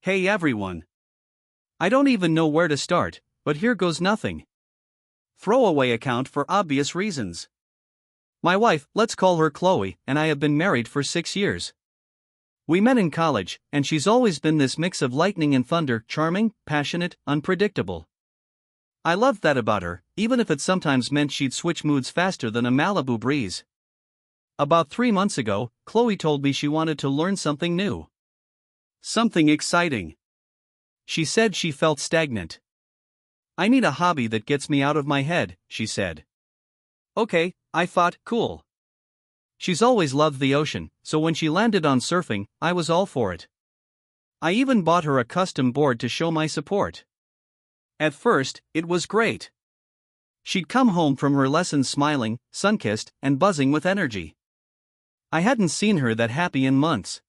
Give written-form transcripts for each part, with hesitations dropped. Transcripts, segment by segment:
Hey everyone. I don't even know where to start, but here goes nothing. Throwaway account for obvious reasons. My wife, let's call her Chloe, and I have been married for 6 years. We met in college, and she's always been this mix of lightning and thunder, charming, passionate, unpredictable. I loved that about her, even if it sometimes meant she'd switch moods faster than a Malibu breeze. About 3 months ago, Chloe told me she wanted to learn something new. Something exciting. She said she felt stagnant. I need a hobby that gets me out of my head, she said. Okay, I thought, cool. She's always loved the ocean, so when she landed on surfing, I was all for it. I even bought her a custom board to show my support. At first, it was great. She'd come home from her lessons smiling, sun-kissed, and buzzing with energy. I hadn't seen her that happy in months.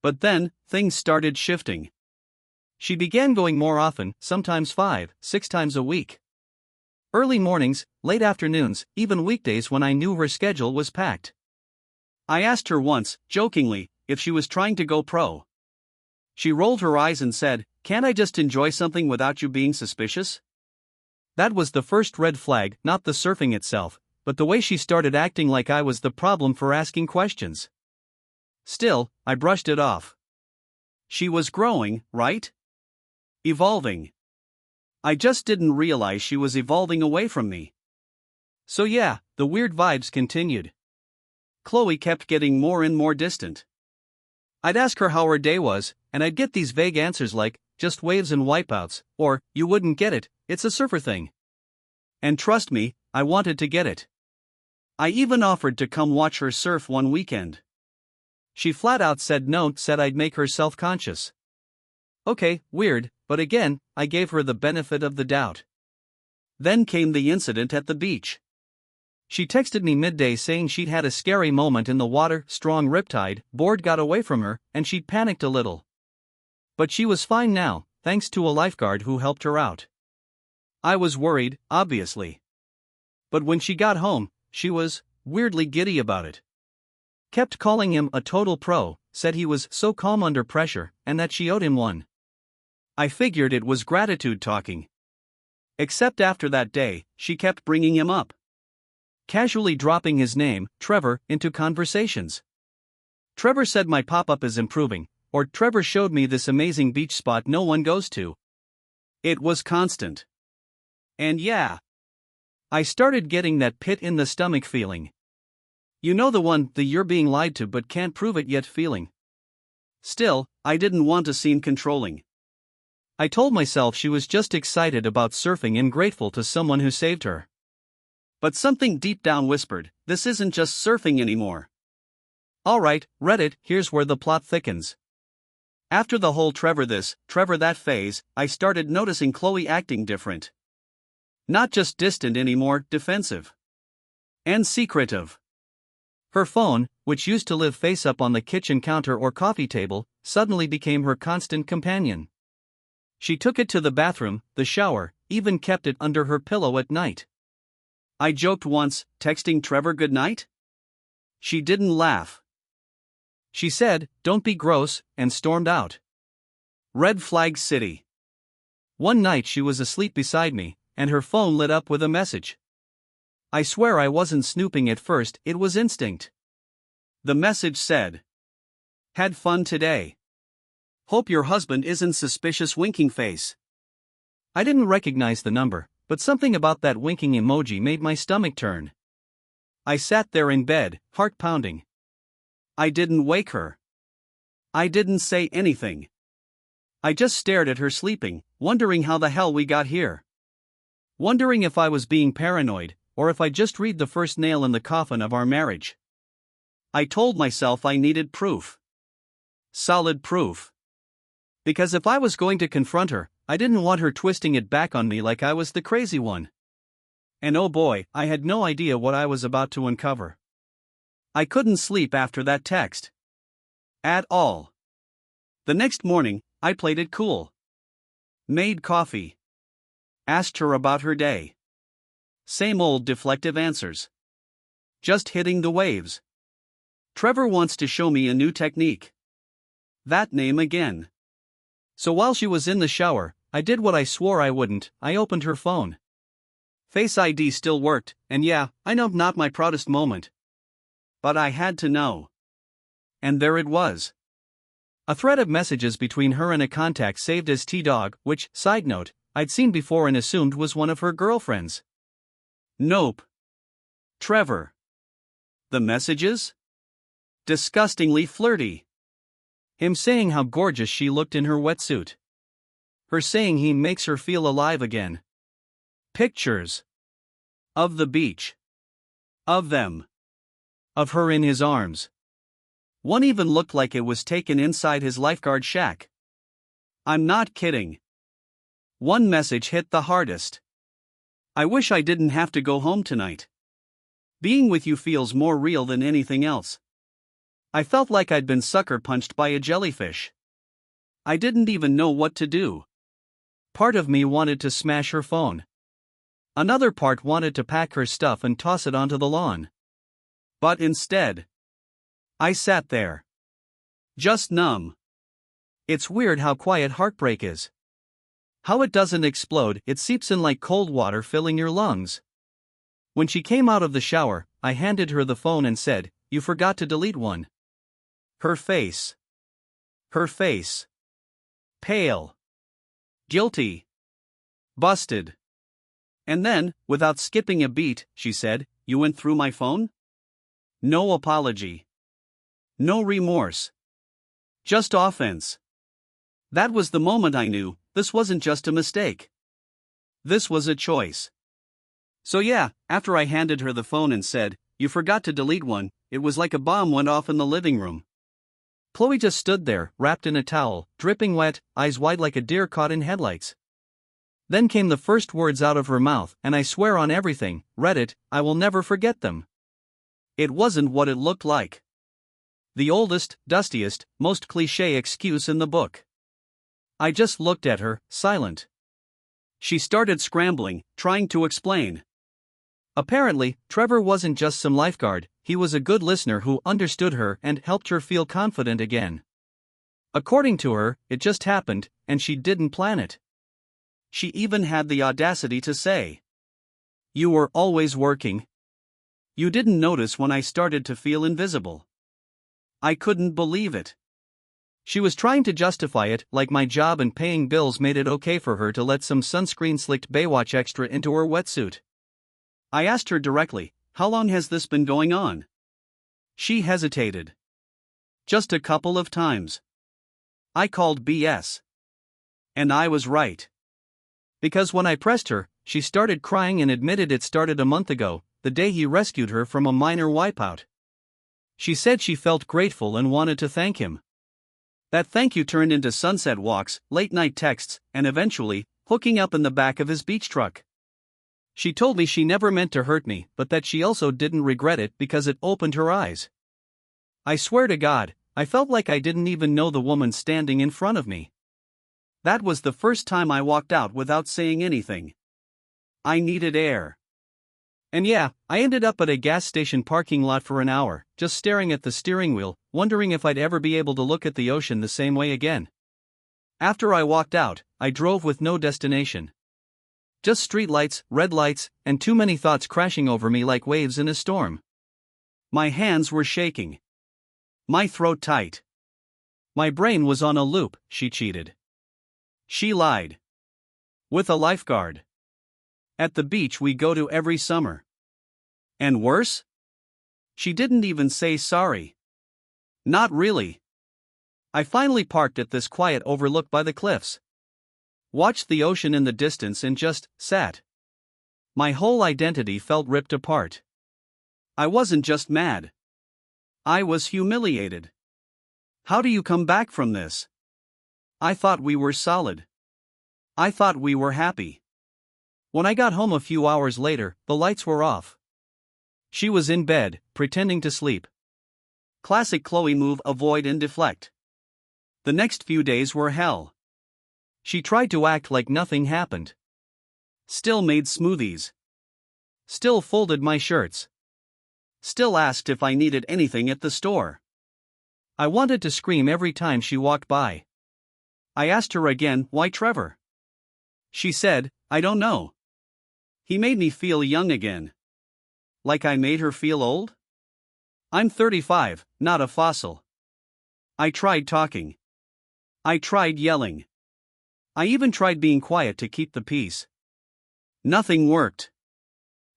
But then, things started shifting. She began going more often, sometimes 5, 6 times a week. Early mornings, late afternoons, even weekdays when I knew her schedule was packed. I asked her once, jokingly, if she was trying to go pro. She rolled her eyes and said, "Can't I just enjoy something without you being suspicious?" That was the first red flag, not the surfing itself, but the way she started acting like I was the problem for asking questions. Still, I brushed it off. She was growing, right? Evolving. I just didn't realize she was evolving away from me. So yeah, the weird vibes continued. Chloe kept getting more and more distant. I'd ask her how her day was, and I'd get these vague answers like, just waves and wipeouts, or, you wouldn't get it, it's a surfer thing. And trust me, I wanted to get it. I even offered to come watch her surf one weekend. She flat out said no, said I'd make her self-conscious. Okay, weird, but again, I gave her the benefit of the doubt. Then came the incident at the beach. She texted me midday saying she'd had a scary moment in the water, strong riptide, board got away from her, and she'd panicked a little. But she was fine now, thanks to a lifeguard who helped her out. I was worried, obviously. But when she got home, she was weirdly giddy about it. Kept calling him a total pro, said he was so calm under pressure, and that she owed him one. I figured it was gratitude talking. Except after that day, she kept bringing him up. Casually dropping his name, Trevor, into conversations. Trevor said my pop-up is improving, or Trevor showed me this amazing beach spot no one goes to. It was constant. And yeah, I started getting that pit in the stomach feeling. You know the one, the you're being lied to but can't prove it yet feeling. Still, I didn't want to seem controlling. I told myself she was just excited about surfing and grateful to someone who saved her. But something deep down whispered, this isn't just surfing anymore. Alright, Reddit, here's where the plot thickens. After the whole Trevor this, Trevor that phase, I started noticing Chloe acting different. Not just distant anymore, defensive. And secretive. Her phone, which used to live face up on the kitchen counter or coffee table, suddenly became her constant companion. She took it to the bathroom, the shower, even kept it under her pillow at night. I joked once, texting Trevor goodnight? She didn't laugh. She said, "Don't be gross," and stormed out. Red flag city. One night she was asleep beside me, and her phone lit up with a message. I swear I wasn't snooping at first, it was instinct. The message said, "Had fun today. Hope your husband isn't suspicious winking face." I didn't recognize the number, but something about that winking emoji made my stomach turn. I sat there in bed, heart pounding. I didn't wake her. I didn't say anything. I just stared at her sleeping, wondering how the hell we got here. Wondering if I was being paranoid, or if I just read the first nail in the coffin of our marriage. I told myself I needed proof. Solid proof. Because if I was going to confront her, I didn't want her twisting it back on me like I was the crazy one. And oh boy, I had no idea what I was about to uncover. I couldn't sleep after that text. At all. The next morning, I played it cool. Made coffee. Asked her about her day. Same old deflective answers. Just hitting the waves. Trevor wants to show me a new technique. That name again. So while she was in the shower, I did what I swore I wouldn't. I opened her phone. Face ID still worked, and yeah, I know not my proudest moment. But I had to know. And there it was. A thread of messages between her and a contact saved as T-Dog, which, side note, I'd seen before and assumed was one of her girlfriends. Nope. Trevor. The messages? Disgustingly flirty. Him saying how gorgeous she looked in her wetsuit. Her saying he makes her feel alive again. Pictures. Of the beach. Of them. Of her in his arms. One even looked like it was taken inside his lifeguard shack. I'm not kidding. One message hit the hardest. I wish I didn't have to go home tonight. Being with you feels more real than anything else. I felt like I'd been sucker punched by a jellyfish. I didn't even know what to do. Part of me wanted to smash her phone. Another part wanted to pack her stuff and toss it onto the lawn. But instead, I sat there. Just numb. It's weird how quiet heartbreak is. How it doesn't explode, it seeps in like cold water filling your lungs. When she came out of the shower, I handed her the phone and said, "You forgot to delete one." Her face. Her face. Pale. Guilty. Busted. And then, without skipping a beat, she said, "You went through my phone?" No apology. No remorse. Just offense. That was the moment I knew, this wasn't just a mistake. This was a choice. So yeah, after I handed her the phone and said, "You forgot to delete one," it was like a bomb went off in the living room. Chloe just stood there, wrapped in a towel, dripping wet, eyes wide like a deer caught in headlights. Then came the first words out of her mouth, and I swear on everything, read it, I will never forget them. It wasn't what it looked like. The oldest, dustiest, most cliché excuse in the book. I just looked at her, silent. She started scrambling, trying to explain. Apparently, Trevor wasn't just some lifeguard, he was a good listener who understood her and helped her feel confident again. According to her, it just happened, and she didn't plan it. She even had the audacity to say, "You were always working. You didn't notice when I started to feel invisible." I couldn't believe it. She was trying to justify it, like my job and paying bills made it okay for her to let some sunscreen-slicked Baywatch extra into her wetsuit. I asked her directly, "How long has this been going on?" She hesitated. "Just a couple of times." I called BS. And I was right. Because when I pressed her, she started crying and admitted it started a month ago, the day he rescued her from a minor wipeout. She said she felt grateful and wanted to thank him. That thank you turned into sunset walks, late-night texts, and eventually, hooking up in the back of his beach truck. She told me she never meant to hurt me, but that she also didn't regret it because it opened her eyes. I swear to God, I felt like I didn't even know the woman standing in front of me. That was the first time I walked out without saying anything. I needed air. And yeah, I ended up at a gas station parking lot for an hour, just staring at the steering wheel, wondering if I'd ever be able to look at the ocean the same way again. After I walked out, I drove with no destination. Just street lights, red lights, and too many thoughts crashing over me like waves in a storm. My hands were shaking. My throat tight. My brain was on a loop, she cheated. She lied. With a lifeguard. At the beach we go to every summer. And worse? She didn't even say sorry. Not really. I finally parked at this quiet overlook by the cliffs. Watched the ocean in the distance and just sat. My whole identity felt ripped apart. I wasn't just mad. I was humiliated. How do you come back from this? I thought we were solid. I thought we were happy. When I got home a few hours later, the lights were off. She was in bed, pretending to sleep. Classic Chloe move: avoid and deflect. The next few days were hell. She tried to act like nothing happened. Still made smoothies. Still folded my shirts. Still asked if I needed anything at the store. I wanted to scream every time she walked by. I asked her again, why Trevor? She said, I don't know. He made me feel young again. Like I made her feel old? I'm 35, not a fossil. I tried talking. I tried yelling. I even tried being quiet to keep the peace. Nothing worked.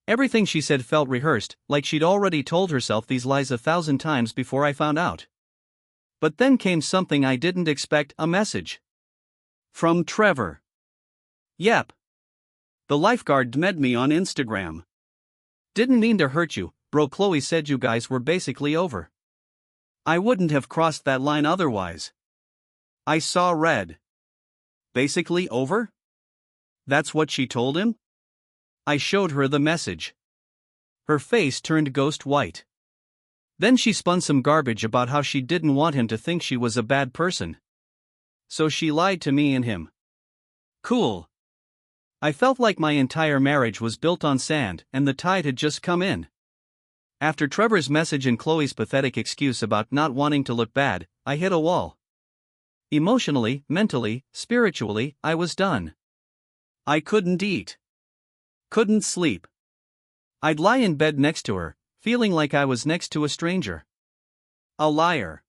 Everything she said felt rehearsed, like she'd already told herself these lies 1,000 times before I found out. But then came something I didn't expect, a message. From Trevor. Yep. The lifeguard DM'd me on Instagram. Didn't mean to hurt you, bro. Chloe said you guys were basically over. I wouldn't have crossed that line otherwise. I saw red. Basically over? That's what she told him? I showed her the message. Her face turned ghost white. Then she spun some garbage about how she didn't want him to think she was a bad person. So she lied to me and him. Cool. I felt like my entire marriage was built on sand and the tide had just come in. After Trevor's message and Chloe's pathetic excuse about not wanting to look bad, I hit a wall. Emotionally, mentally, spiritually, I was done. I couldn't eat. Couldn't sleep. I'd lie in bed next to her, feeling like I was next to a stranger. A liar.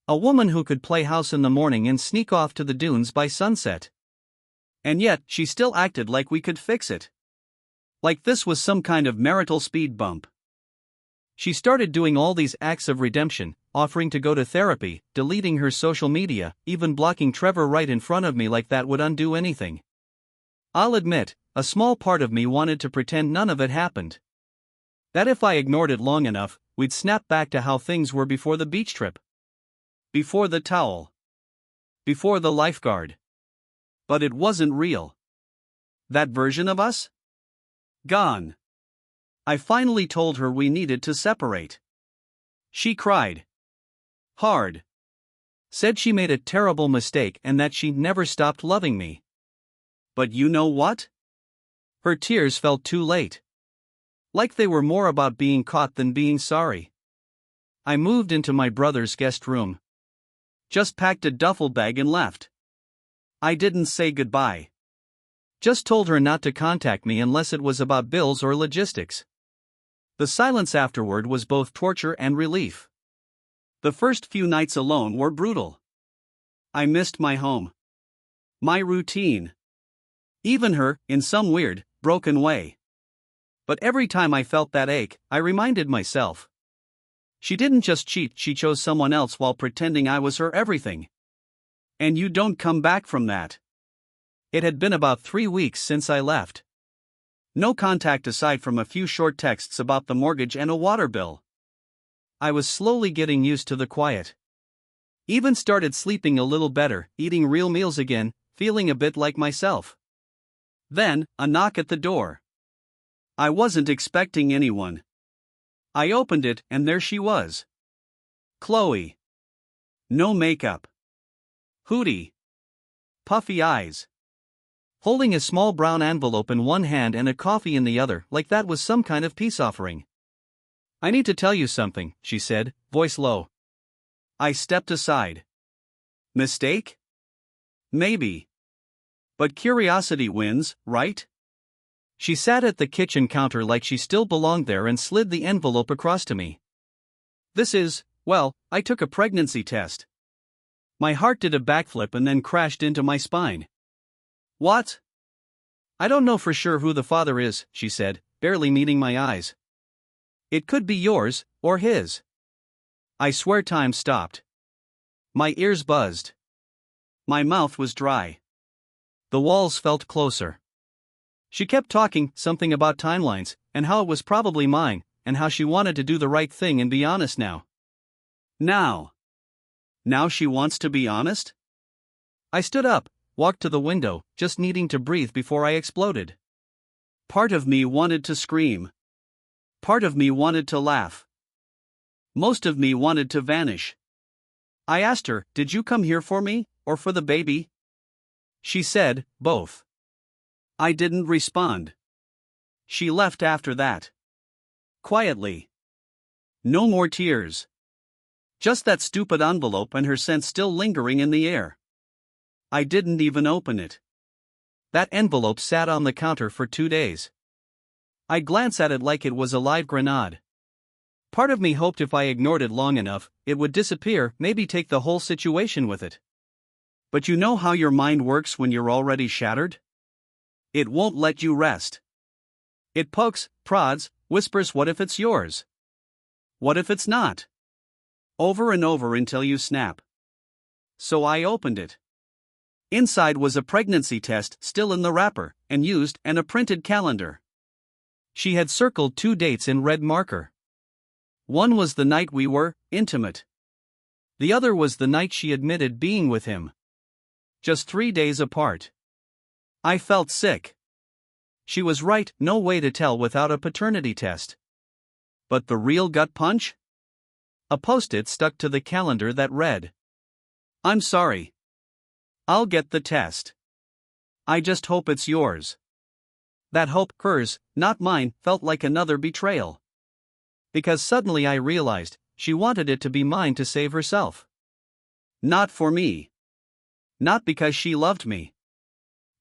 A woman who could play house in the morning and sneak off to the dunes by sunset. And yet, she still acted like we could fix it. Like this was some kind of marital speed bump. She started doing all these acts of redemption, offering to go to therapy, deleting her social media, even blocking Trevor right in front of me like that would undo anything. I'll admit, a small part of me wanted to pretend none of it happened. That if I ignored it long enough, we'd snap back to how things were before the beach trip. Before the towel. Before the lifeguard. But it wasn't real. That version of us? Gone. I finally told her we needed to separate. She cried. Hard. Said she made a terrible mistake and that she never stopped loving me. But you know what? Her tears fell too late. Like they were more about being caught than being sorry. I moved into my brother's guest room. Just packed a duffel bag and left. I didn't say goodbye. Just told her not to contact me unless it was about bills or logistics. The silence afterward was both torture and relief. The first few nights alone were brutal. I missed my home. My routine. Even her, in some weird, broken way. But every time I felt that ache, I reminded myself. She didn't just cheat, she chose someone else while pretending I was her everything. And you don't come back from that. It had been about 3 weeks since I left. No contact aside from a few short texts about the mortgage and a water bill. I was slowly getting used to the quiet. Even started sleeping a little better, eating real meals again, feeling a bit like myself. Then, a knock at the door. I wasn't expecting anyone. I opened it and there she was. Chloe. No makeup. Hootie. Puffy eyes. Holding a small brown envelope in one hand and a coffee in the other, like that was some kind of peace offering. I need to tell you something, she said, voice low. I stepped aside. Mistake? Maybe. But curiosity wins, right? She sat at the kitchen counter like she still belonged there and slid the envelope across to me. This is, well, I took a pregnancy test. My heart did a backflip and then crashed into my spine. What? I don't know for sure who the father is, she said, barely meeting my eyes. It could be yours, or his. I swear time stopped. My ears buzzed. My mouth was dry. The walls felt closer. She kept talking, something about timelines, and how it was probably mine, and how she wanted to do the right thing and be honest now. Now she wants to be honest? I stood up, walked to the window, just needing to breathe before I exploded. Part of me wanted to scream. Part of me wanted to laugh. Most of me wanted to vanish. I asked her, did you come here for me, or for the baby? She said, both. I didn't respond. She left after that. Quietly. No more tears. Just that stupid envelope and her scent still lingering in the air. I didn't even open it. That envelope sat on the counter for 2 days. I glanced at it like it was a live grenade. Part of me hoped if I ignored it long enough, it would disappear, maybe take the whole situation with it. But you know how your mind works when you're already shattered? It won't let you rest. It pokes, prods, whispers, what if it's yours? What if it's not? Over and over until you snap. So I opened it. Inside was a pregnancy test still in the wrapper, and used, and a printed calendar. She had circled 2 dates in red marker. One was the night we were intimate. The other was the night she admitted being with him. Just 3 days apart. I felt sick. She was right, no way to tell without a paternity test. But the real gut punch? A post-it stuck to the calendar that read, "I'm sorry. I'll get the test. I just hope it's yours." That hope, hers, not mine, felt like another betrayal. Because suddenly I realized, she wanted it to be mine to save herself. Not for me. Not because she loved me.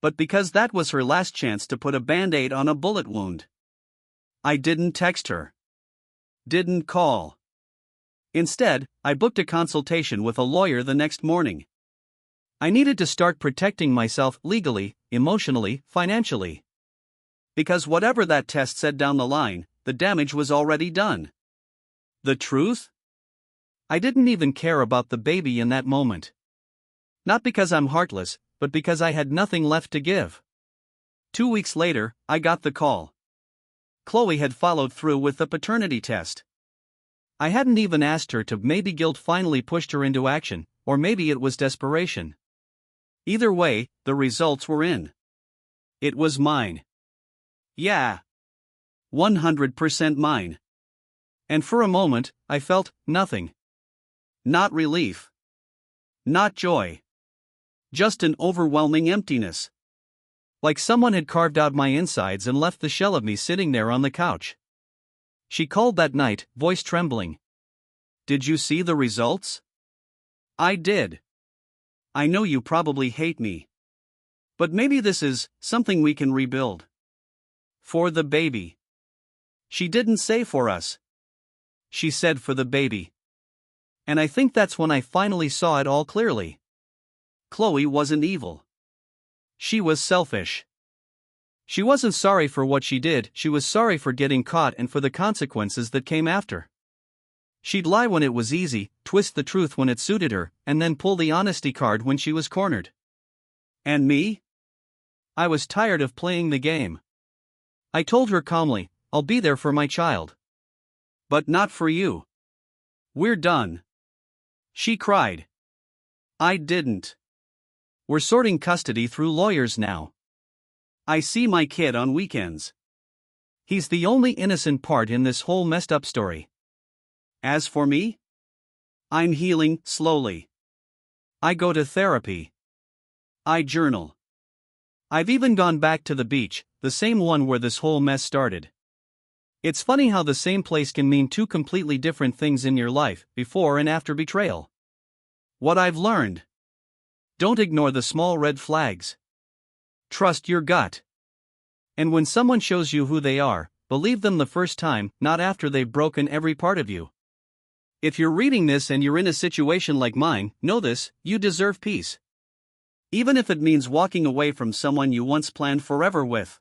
But because that was her last chance to put a band-aid on a bullet wound. I didn't text her. Didn't call. Instead, I booked a consultation with a lawyer the next morning. I needed to start protecting myself legally, emotionally, financially. Because whatever that test said down the line, the damage was already done. The truth? I didn't even care about the baby in that moment. Not because I'm heartless, but because I had nothing left to give. 2 weeks later, I got the call. Chloe had followed through with the paternity test. I hadn't even asked her to, maybe guilt finally pushed her into action, or maybe it was desperation. Either way, the results were in. It was mine. Yeah. 100% mine. And for a moment, I felt nothing. Not relief. Not joy. Just an overwhelming emptiness. Like someone had carved out my insides and left the shell of me sitting there on the couch. She called that night, voice trembling. "Did you see the results?" I did. "I know you probably hate me. But maybe this is something we can rebuild. For the baby." She didn't say for us. She said for the baby. And I think that's when I finally saw it all clearly. Chloe wasn't evil. She was selfish. She wasn't sorry for what she did, she was sorry for getting caught and for the consequences that came after. She'd lie when it was easy, twist the truth when it suited her, and then pull the honesty card when she was cornered. And me? I was tired of playing the game. I told her calmly, "I'll be there for my child. But not for you. We're done." She cried. I didn't. We're sorting custody through lawyers now. I see my kid on weekends. He's the only innocent part in this whole messed up story. As for me? I'm healing slowly. I go to therapy. I journal. I've even gone back to the beach, the same one where this whole mess started. It's funny how the same place can mean two completely different things in your life, before and after betrayal. What I've learned. Don't ignore the small red flags. Trust your gut. And when someone shows you who they are, believe them the first time, not after they've broken every part of you. If you're reading this and you're in a situation like mine, know this, you deserve peace. Even if it means walking away from someone you once planned forever with.